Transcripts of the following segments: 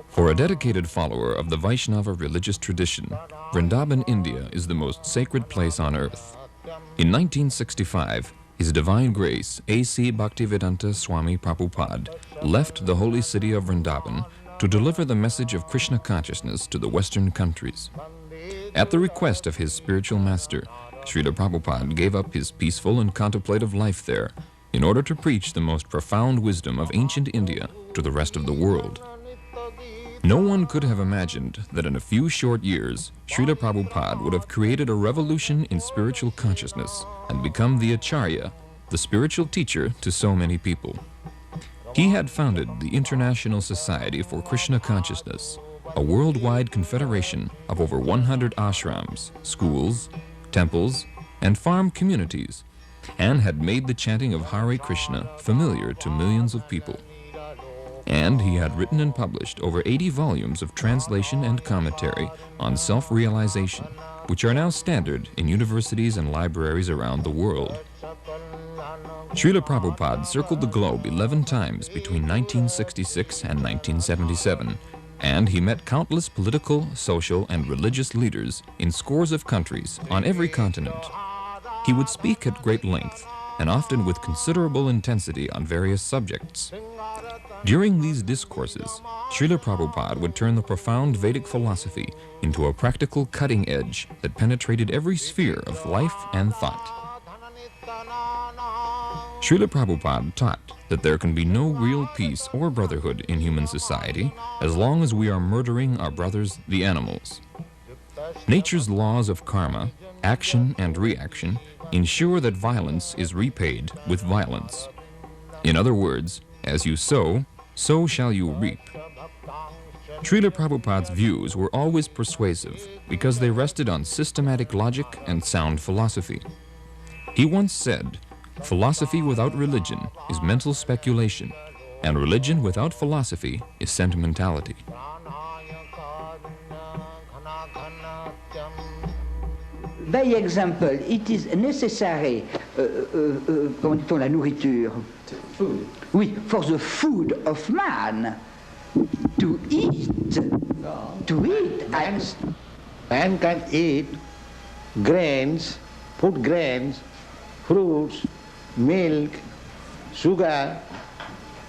For a dedicated follower of the Vaishnava religious tradition, Vrindavan, India is the most sacred place on earth. In 1965, His Divine Grace A.C. Bhaktivedanta Swami Prabhupada left the holy city of Vrindavan to deliver the message of Krishna consciousness to the Western countries. At the request of his spiritual master, Srila Prabhupada gave up his peaceful and contemplative life there in order to preach the most profound wisdom of ancient India to the rest of the world. No one could have imagined that in a few short years, Srila Prabhupada would have created a revolution in spiritual consciousness and become the Acharya, the spiritual teacher to so many people. He had founded the International Society for Krishna Consciousness, a worldwide confederation of over 100 ashrams, schools, temples, and farm communities, and had made the chanting of Hare Krishna familiar to millions of people. And he had written and published over 80 volumes of translation and commentary on self-realization, which are now standard in universities and libraries around the world. Srila Prabhupada circled the globe 11 times between 1966 and 1977, and he met countless political, social, and religious leaders in scores of countries on every continent. He would speak at great length, and often with considerable intensity on various subjects. During these discourses, Srila Prabhupada would turn the profound Vedic philosophy into a practical cutting edge that penetrated every sphere of life and thought. Srila Prabhupada taught that there can be no real peace or brotherhood in human society as long as we are murdering our brothers, the animals. Nature's laws of karma, action and reaction, ensure that violence is repaid with violence. In other words, as you sow, so shall you reap. Srila Prabhupada's views were always persuasive because they rested on systematic logic and sound philosophy. He once said, "Philosophy without religion is mental speculation, and religion without philosophy is sentimentality." By example, it is necessary, comment dit-on, la nourriture? Food. Oui, for the food of man to eat. No. To eat. Man can eat grains, food grains, fruits, milk, sugar,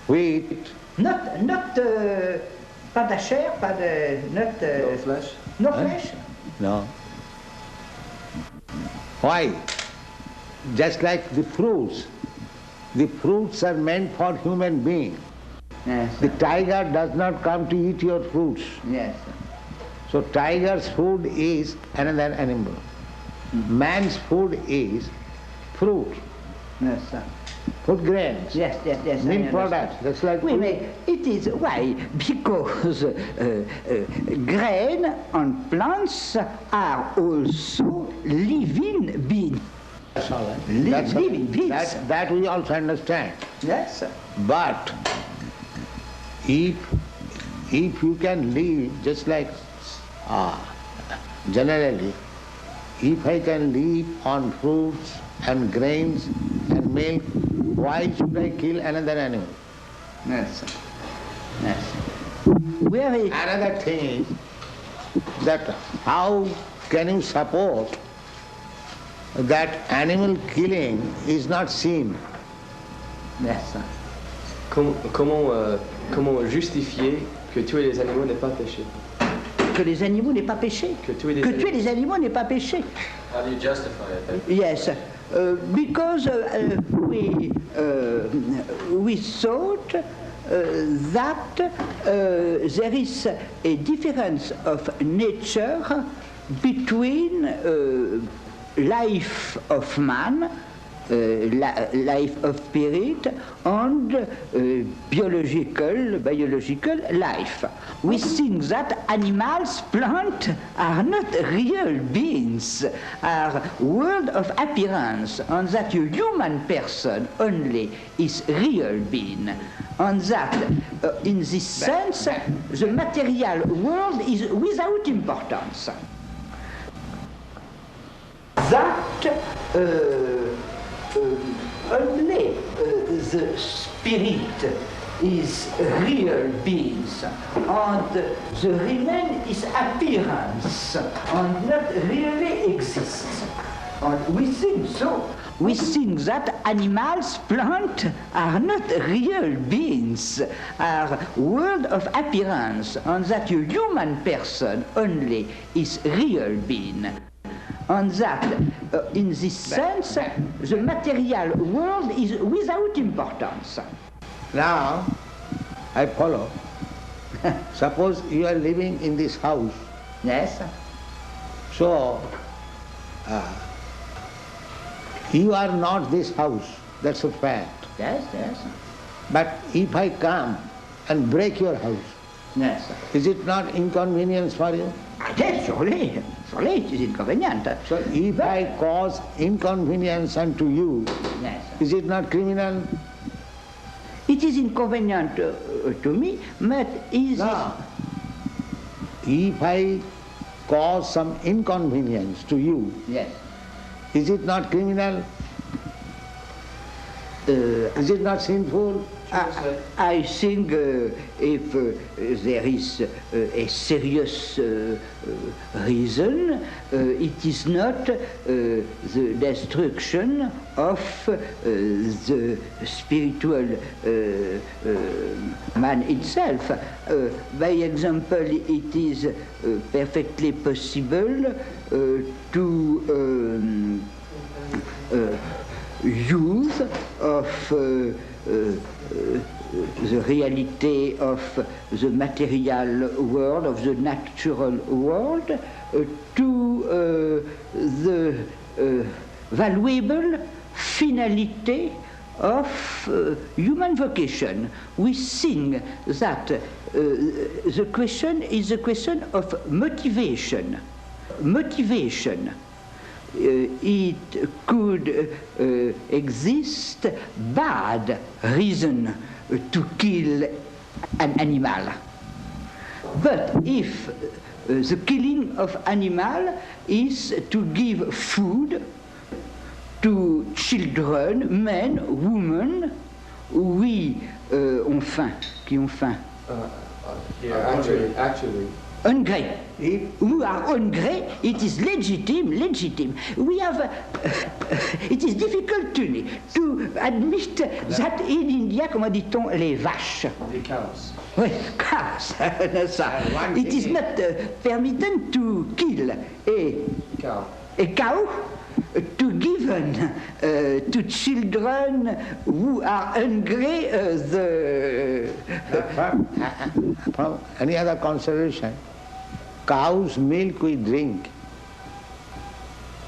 wheat. Not pas de chair, pas de, not, No flesh. no flesh. No. Why? Just like the fruits. The fruits are meant for human being. Yes. The tiger does not come to eat your fruits. Yes. So tiger's food is another animal. Man's food is fruit, Yes, sir. food grains, Yes, yes, yes. milk products. That's like Oui, food. mais it is why? Because grain and plants are also living beings. That's all right. Living beings. That we also understand. Yes, sir. But if you can live just like generally, if I can live on fruits and grains and milk, why should I kill another animal? Yes, sir. Yes. Where is Another thing is that how can you support that animal killing is not sin? Yes, sir. Comment justifier que tuer les animaux n'est pas péché? Que les animaux n'est pas péché. Que tuer les animaux n'est pas péché. How do you justify it? Yes, because we thought that there is a difference of nature between life of man, life of spirit, and biological life. We think that animals, plants are not real beings, are world of appearance, and that a human person only is real being. And that, in this sense, the material world is without importance. That only the spirit is real beings, and the remain is appearance, and not really exists. And we think so. We think that animals, plants are not real beings, are world of appearance, and that a human person only is real being. And that, in this sense, the material world is without importance. Now, I follow. Suppose you are living in this house. Yes. So, you are not this house. That's a fact. Yes, yes. But if I come and break your house, Yes. is it not inconvenience for you? Yes, surely. Surely it is inconvenient. So if I cause inconvenience unto you, Yes. is it not criminal? It is inconvenient to me, but is No. If I cause some inconvenience to you, Yes. is it not criminal? Is it not sinful? I think if there is a serious reason, it is not the destruction of the spiritual man itself. By example, it is perfectly possible to use of the reality of the material world, of the natural world, to the valuable finality of human vocation. We think that the question is a question of motivation. Motivation. It could exist bad reason to kill an animal. But if the killing of animal is to give food to children, men, women, oui, ont faim, qui ont faim. Actually. Hungry. Who are hungry, it is legitimate. We have, it is difficult to admit that in India, comment dit-on, les vaches. Des cows. Oui, cows. It is not permitted to kill a cow to given to children who are hungry From any other consideration, cow's milk we drink.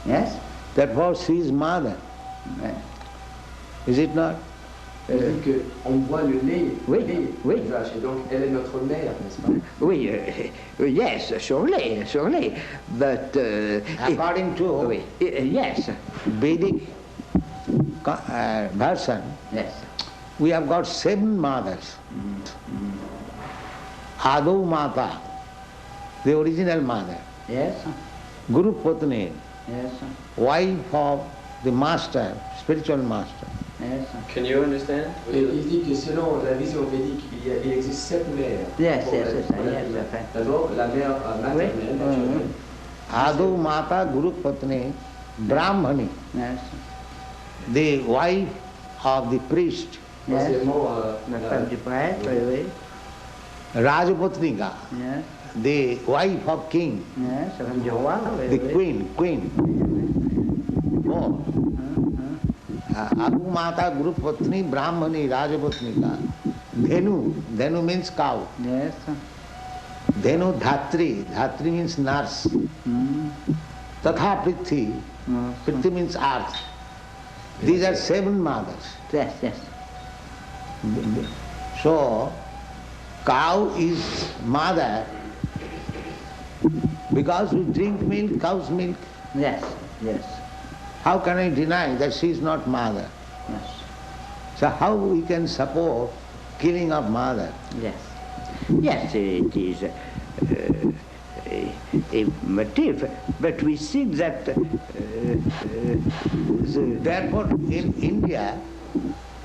Yes? Therefore she is mother. Yes. Is it not? On boit le lait, Oui, le lait oui. des vaches, et donc elle est notre mère, n'est-ce pas? Oui, yes, surely. But According to oui, yes, Vedic version, yes. we have got 7 mothers. Adu Mata, the original mother. Yes, Guru Patni, yes, wife of the master, spiritual master. yes. Can you understand? Et il dit que selon la vision védique, il existe 7 mères. Yes, yes, yes. D'abord, la mère maternelle, naturelle. Adu Mata Guru Patni, Brahmani, Yes. the wife of the priest, Yes. Troisièmement, La femme du prêtre, oui. Rajapatnika, Yes, the wife of king, yes, la femme du roi, the oui. queen. Four. Adu Mata Guru Patni, Brahmani, Rajapatnika. Dhenu means cow. Yes. Dhenu Dhatri, Dhatri means nurse. Tatha Prithi, Prithi means earth. These are 7 mothers. Yes, yes. So, cow is mother because we drink milk, cow's milk. Yes, yes, How can I deny that she is not mother? yes, So how we can support killing of mother? yes. Yes, it is a motive, but we think that Therefore, in India,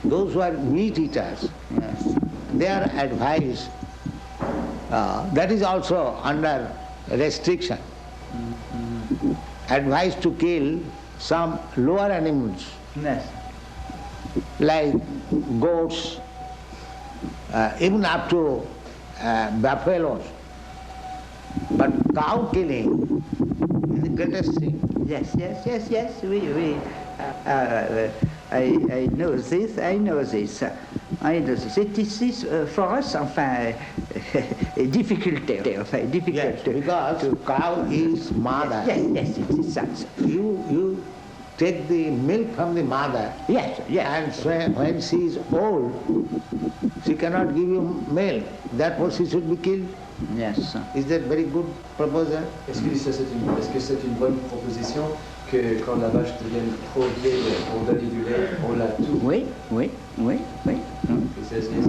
those who are meat eaters, they are advised, that is also under restriction, advised to kill some lower animals, yes, like goats, even up to buffaloes. But cow killing is the greatest thing. yes, I know this, I know this. It is for us, enfin, a difficulty, Yes, because cow is mother. Yes, it is that. You take the milk from the mother, Yes, and so when she is old, she cannot give you milk. Therefore, she should be killed. yes. Is that very good proposal? Est-ce que c'est une bonne proposition que quand la vache devient trop vieille pour donner du lait, on la tue? Oui. He says yes.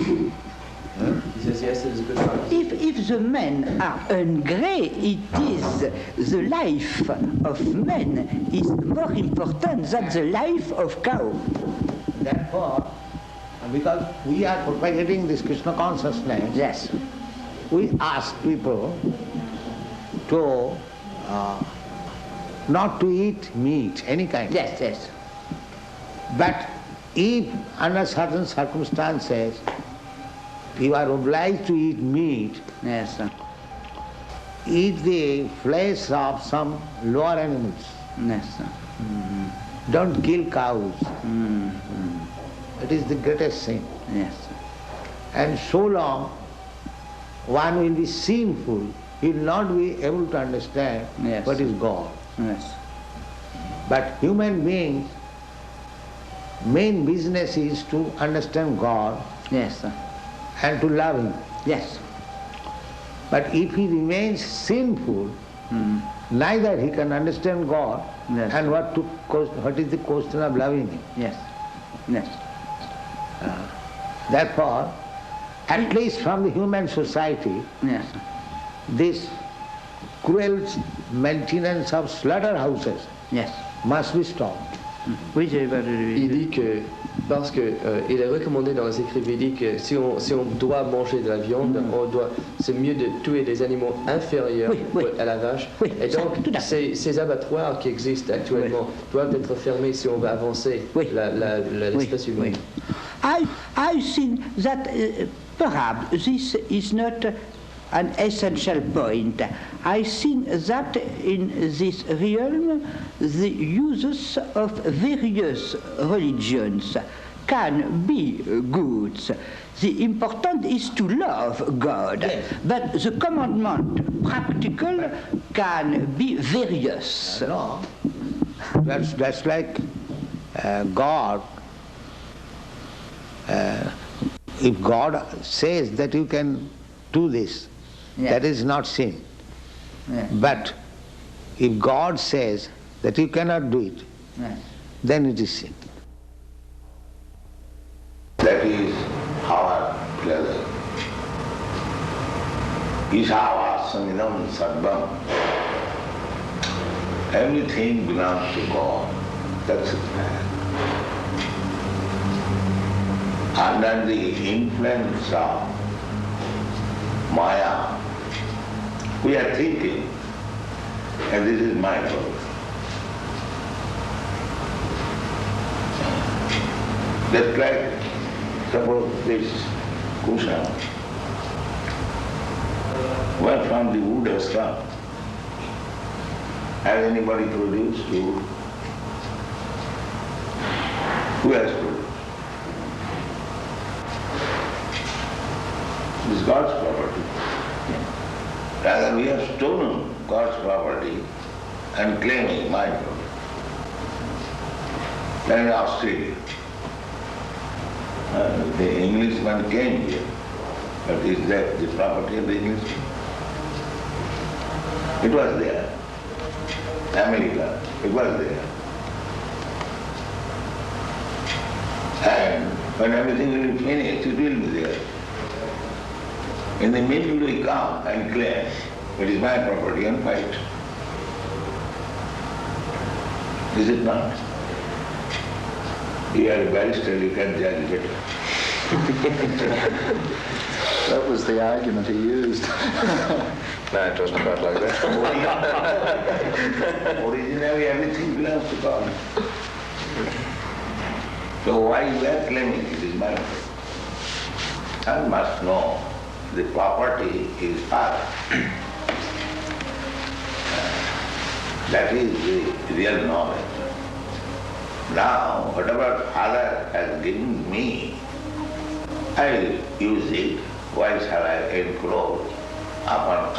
He says yes, it is a good practice. If the men are hungry, it is the life of men is more important than the life of cow. Therefore, because we are propagating this Krishna consciousness, Yes, we ask people to not to eat meat, any kind. yes. But if under certain circumstances you are obliged to eat meat, Yes, eat the flesh of some lower animals. yes. Don't kill cows. It is the greatest sin. Yes, And so long one will be sinful, he will not be able to understand Yes. what is God. yes. But human beings, main business is to understand God Yes, and to love Him. yes. But if he remains sinful, neither he can understand God Yes. and what is the question of loving Him. Yes, yes. Therefore, at least from the human society, Yes, this cruel maintenance of slaughterhouses yes. must be stopped. Oui, Il dit que parce que il est recommandé dans les écrits védiques que si on doit manger de la viande, c'est mieux de tuer des animaux inférieurs Oui. à la vache. Oui, Et donc tout à fait. ces abattoirs qui existent actuellement doivent être fermés si on veut avancer l'espèce humaine. I think that perhaps this is not an essential point. I think that in this realm the uses of various religions can be good. The important is to love God, Yes. but the commandment practical can be various. No, that's like God. If God says that you can do this, that is not sin. Yeah. But if God says that you cannot do it, Yes. then it is sin. That is our pleasure. Isavasamidam sarvam. Everything belongs to God. That's it. Under the influence of Maya, we are thinking, and this is my fault. Just like, suppose this cushion, where from the wood has come? Has anybody produced wood? Who has produced? It is God's property. Rather, we have stolen God's property and claiming my property. Then in Australia, the Englishman came here, but is that the property of the Englishman? It was there. America, it was there. And when everything will be finished, it will be there. In the middle we come and claim It is my property and fight. Is it not? You are a barrister, you can judge better. That was the argument he used. No, it wasn't quite like that. Originally everything belongs to God. So why you are claiming it is my property? One must know the property is Father. That is the real knowledge. Now, whatever Father has given me, I will use it. Why shall I encroach upon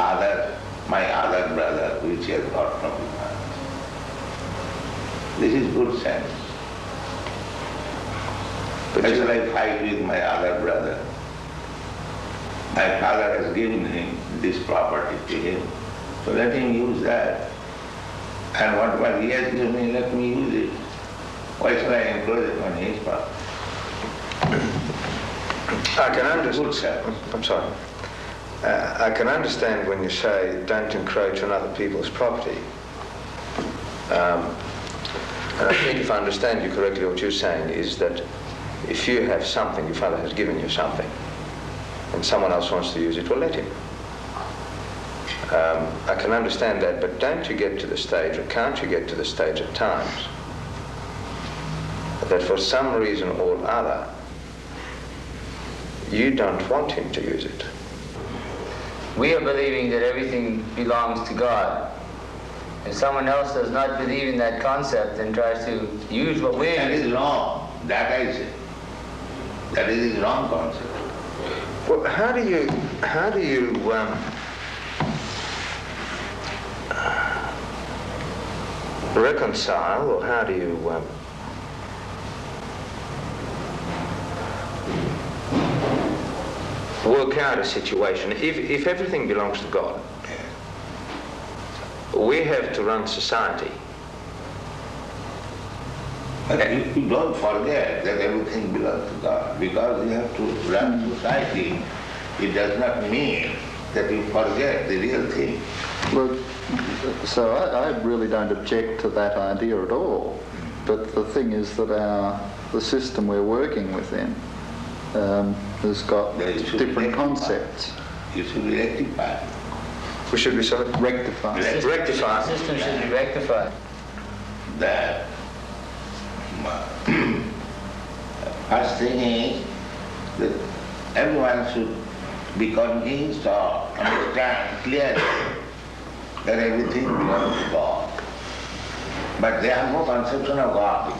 my other brother, which he has got from his father? This is good sense. Why shall I fight with my other brother? My father has given him this property to him, so let him use that. And whatever he has given me, let me use it. Why should I encroach upon his property? I can understand. I'm sorry. I can understand when you say don't encroach on other people's property. And I think if I understand you correctly, what you're saying is that if you have something, your father has given you something, and someone else wants to use it, well, let him. I can understand that, but don't you get to the stage, or can't you get to the stage at times, that for some reason or other, you don't want him to use it? We are believing that everything belongs to God. If someone else does not believe in that concept and tries to use what we're That is wrong. That I say. That is the wrong concept. Well, how do you reconcile, or how do you work out a situation? If everything belongs to God, we have to run society. But you don't forget that everything belongs to God. Because you have to run society, it does not mean that you forget the real thing. Well, so I really don't object to that idea at all. But the thing is that the system we're working within has got different concepts. You should be rectified. We should be sorry? Rectified. The system should be rectified. That first thing is that everyone should be convinced or understand clearly that everything belongs to God. But they have no conception of God.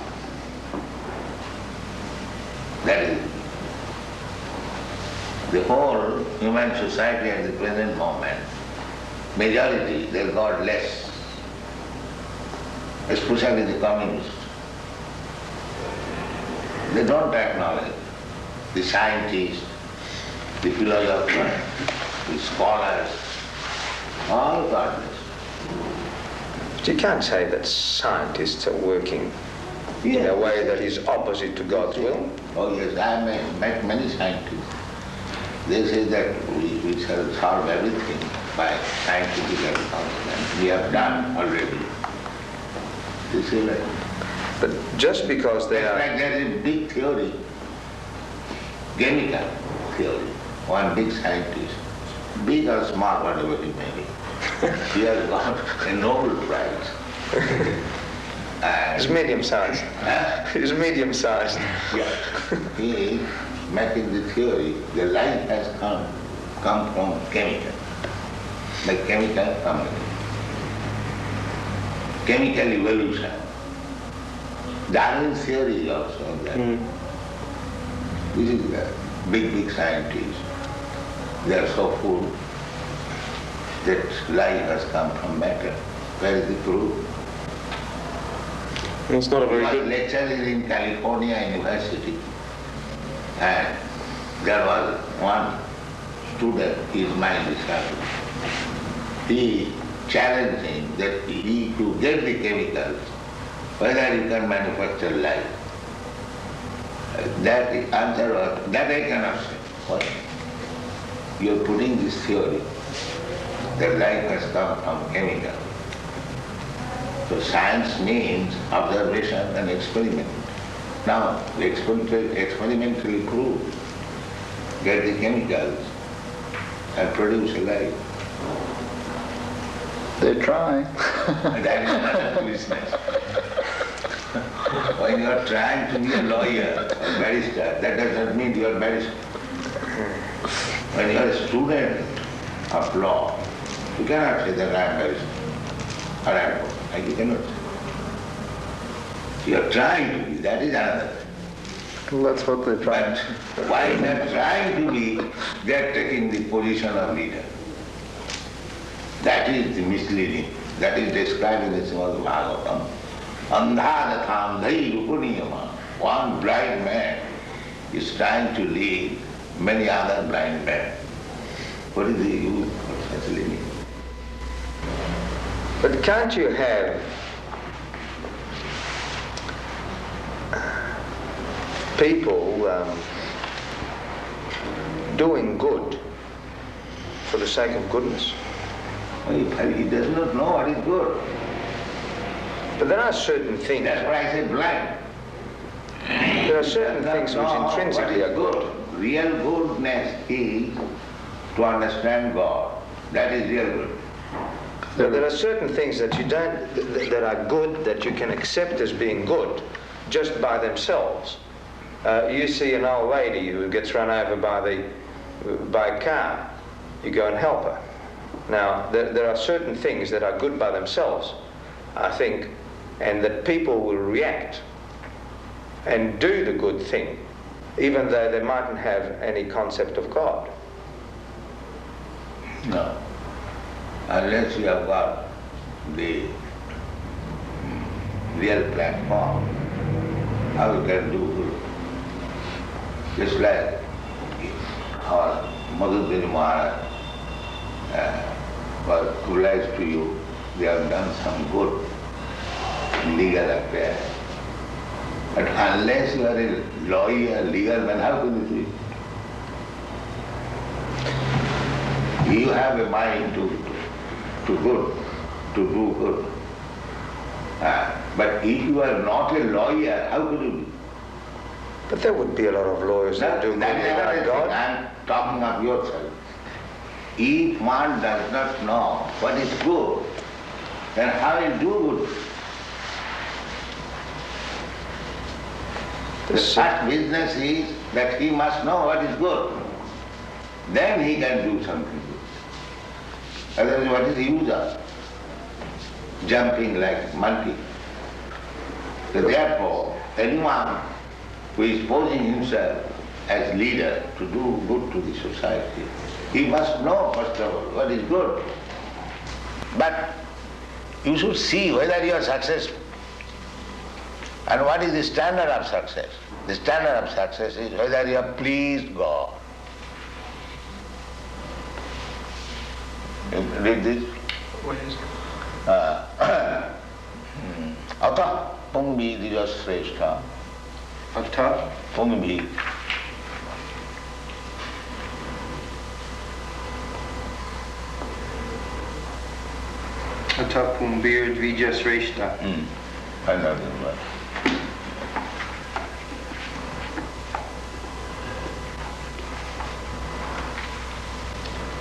That is the whole human society at the present moment. Majority, they are godless, especially the communists. They don't acknowledge the scientists, the philosophers, the scholars, all godless. But you can't say that scientists are working in a way that is opposite to God's will. Oh yes, I have met many scientists. They say that we shall solve everything by scientific advancement. We have done already. They say like, but just because they are... like there is a big theory, chemical theory, one big scientist, big or small, whatever he may be, he has got a Nobel Prize. It's medium-sized. It's medium-sized. Yeah. He is making the theory, the life has come from chemical, the chemical community. Chemical evolution. Darwin's theory is also that. This is the big scientists. They are so full that life has come from matter. Where is the proof? It's not a very I was good... lecturing in California University, and there was one student, his mind is happy. He challenged him that he to get the chemicals, whether you can manufacture life. That answer was, that I cannot say. What? You are putting this theory. Their life has come from chemical. So science means observation and experiment. Now, the experimentally prove, get the chemicals and produce a life. They're trying. That is not a business. When you are trying to be a lawyer or barrister, that does not mean you are barrister. When you are a student of law, you cannot say that I am barrister or advocate. You cannot say. You are trying to be, that is another thing. Well, that's what they're trying. But while they are trying to be, they are taking the position of leader. That is the misleading. That is described in the Srimad Bhagavatam. Andhadatham dhairupuniyama. One blind man is trying to lead many other blind men. What is the use of such leading? But can't you have people doing good for the sake of goodness? He does not know what is good. But there are certain things. That's why I say blind. There are certain things which intrinsically are good. Real goodness is to understand God. That is real good. There are certain things that you don't, that are good, that you can accept as being good, just by themselves. You see an old lady who gets run over by a car. You go and help her. Now, there are certain things that are good by themselves, I think, and that people will react and do the good thing, even though they mightn't have any concept of God. No. Unless you have got the real platform, how you can do good? Just like our Madhubini Maharaj was obliged to you, they have done some good legal affair. But unless you are a lawyer, legal man, how can you do it? You have a mind to do good. But if you are not a lawyer, how could you do? But there would be a lot of lawyers that do good without God. I am talking of yourself. If one does not know what is good, then how will do good? The first business is that he must know what is good. Then he can do something good. Otherwise, what is the use of jumping like monkey? So therefore, anyone who is posing himself as leader to do good to the society, he must know first of all what is good. But you should see whether you are successful. And what is the standard of success? The standard of success is whether you have pleased God. You read this? What is it? Ata pungbi dijasreshta. Ata? Pungbi. Ata pumbir dvijasreshta. Another one.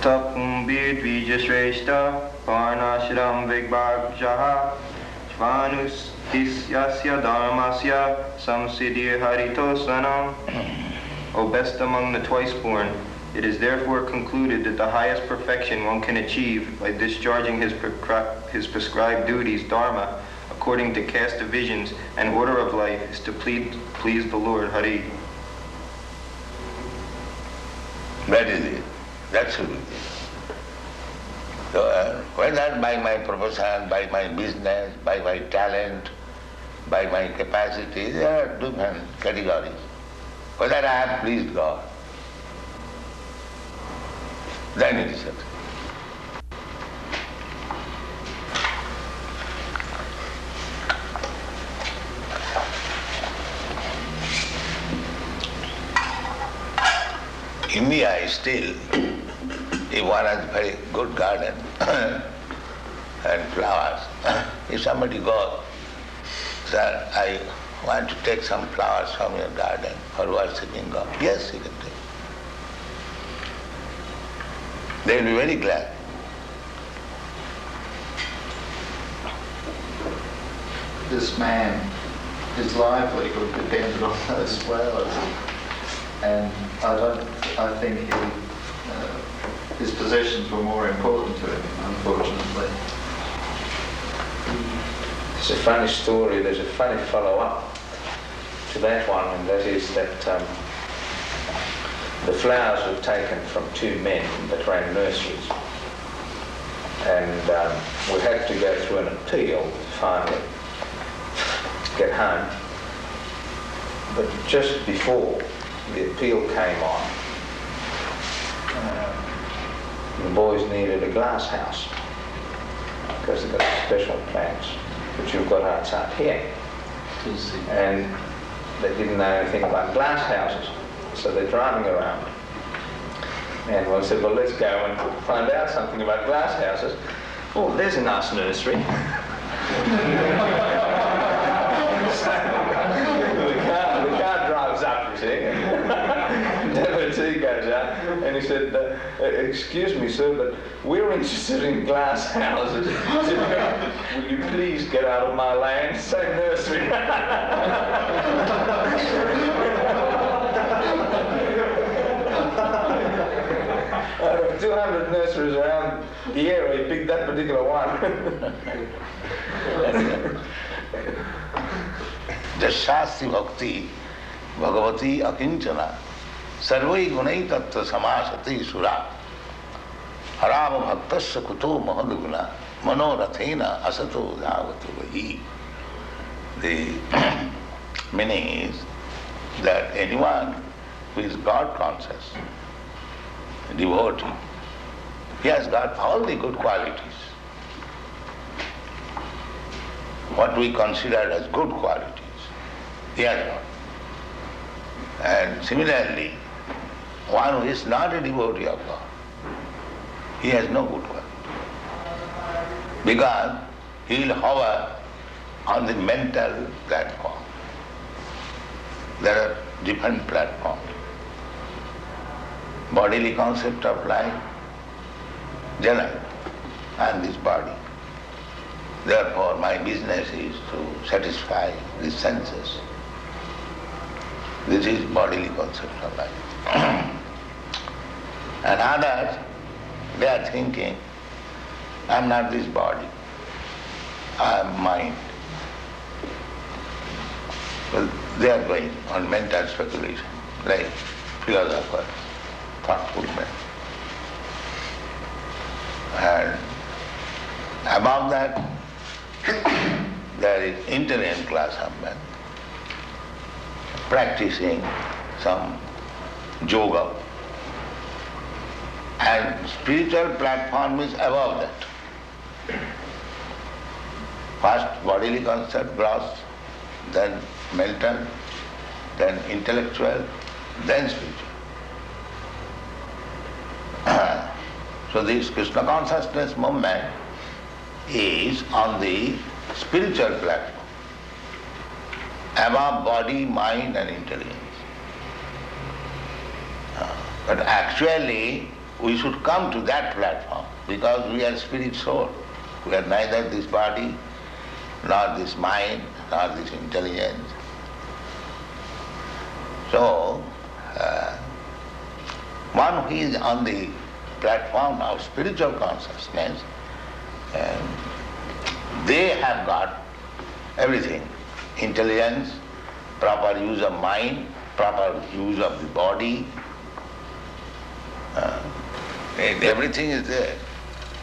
Tapumbir dvijasreshta parnashram vigbhagjaha jvanus isyasya dharmasya samsiddhir haritosanam. O best among the twice-born, it is therefore concluded that the highest perfection one can achieve by discharging his prescribed duties, dharma, according to caste divisions and order of life, is to please the Lord, Hari. That is it. That's the thing. So, whether by my profession, by my business, by my talent, by my capacity, there are different categories. Whether I have pleased God, then it is success. India is still if one has a very good garden and flowers, if somebody goes, sir, I want to take some flowers from your garden for worshipping God. Yes, he can take. They will be very glad. This man, his livelihood depended on those flowers, and I think his possessions were more important to him, unfortunately. It's a funny story. There's a funny follow-up to that one, and that is that the flowers were taken from two men that ran nurseries, and we had to go through an appeal to finally get home. But just before the appeal came on, the boys needed a glass house because they've got special plants, but you've got outside here. And they didn't know anything about glass houses, so they're driving around. And one said, well, let's go and find out something about glass houses. Oh, there's a nice nursery. The car drives up, you see. Devotee goes out, and he said, excuse me, sir, but we're interested in glass houses. He said, will you please get out of my land? Same nursery. Out of 200 nurseries around the area, he picked that particular one. Jashasti bhakti bhagavati akinchana sarvai gunai tattva samasati sura harama bhaktasya kuto mahadguna manorathena asato dhavatu vahi. The meaning is that anyone who is God conscious, devotee, he has got all the good qualities. What we consider as good qualities, he has got. And similarly, one who is not a devotee of God, he has no good quality. Because he will hover on the mental platform. There are different platforms. Bodily concept of life, Jana, and this body. Therefore, my business is to satisfy the senses. This is bodily concept of life. And others, they are thinking, I am not this body, I am mind. Well, they are going on mental speculation, like philosophers, thoughtful men. And above that, there is intelligent class of men practicing some yoga, and spiritual platform is above that. First bodily concept, gross, then mental, then intellectual, then spiritual. So this Krishna consciousness movement is on the spiritual platform, above body, mind and intelligence. But actually we should come to that platform because we are spirit soul. We are neither this body, nor this mind, nor this intelligence. So, one who is on the platform of spiritual consciousness, they have got everything. Intelligence, proper use of mind, proper use of the body. Everything is there.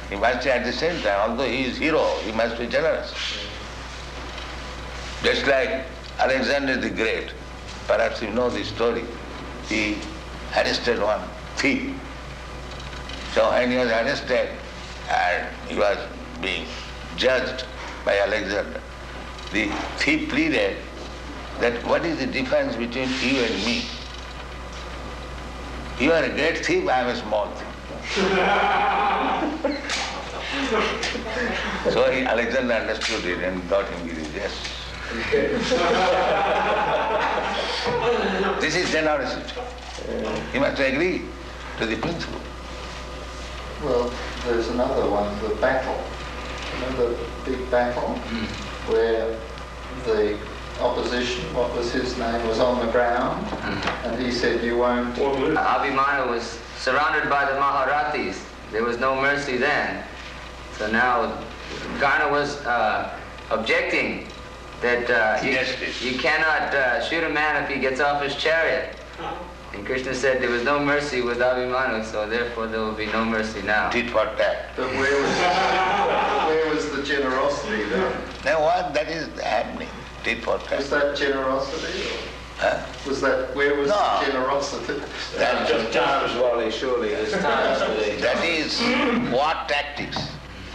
He must be at the same time, although he is hero, he must be generous. Just like Alexander the Great, perhaps you know the story. He arrested one thief. So when he was arrested and he was being judged by Alexander, the thief pleaded that what is the difference between you and me? You are a great thief, I am a small thief. So Alexander understood it and got him religious. This is generosity. You must agree to the principle. Well, there's another one, the battle. Remember the big battle where the opposition, what was his name, was on the ground, and he said, you won't... Abhimanyu was surrounded by the Maharathis. There was no mercy then. So now Karna was objecting that you cannot shoot a man if he gets off his chariot. And Krishna said there was no mercy with Abhimanyu, so therefore there will be no mercy now. Tit for tat. But where was the generosity then? Now what that is happening? Tit for tat. Was that generosity? Huh? Was that, where was the generosity? That Just times, Wally, surely. There's times for the... That is war tactics.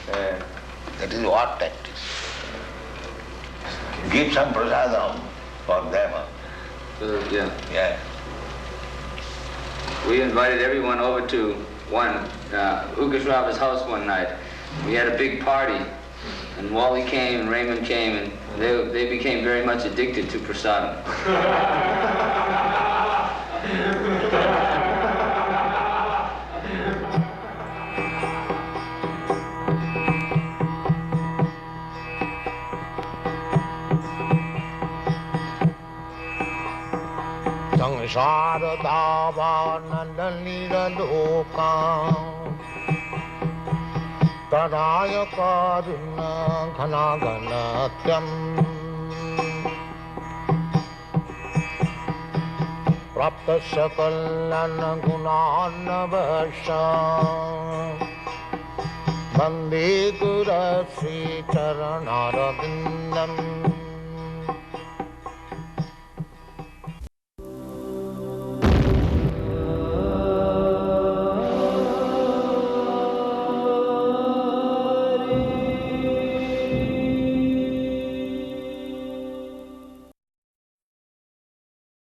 That is war tactics. Give some prasadam for them. Yeah. We invited everyone over to Ukasrava's house one night. We had a big party, and Wally came and Raymond came, and they became very much addicted to prasadam. Taraya karuna ghanaganatyam prapta sakalana gunanavasha Bande Gurasri Charanarabindam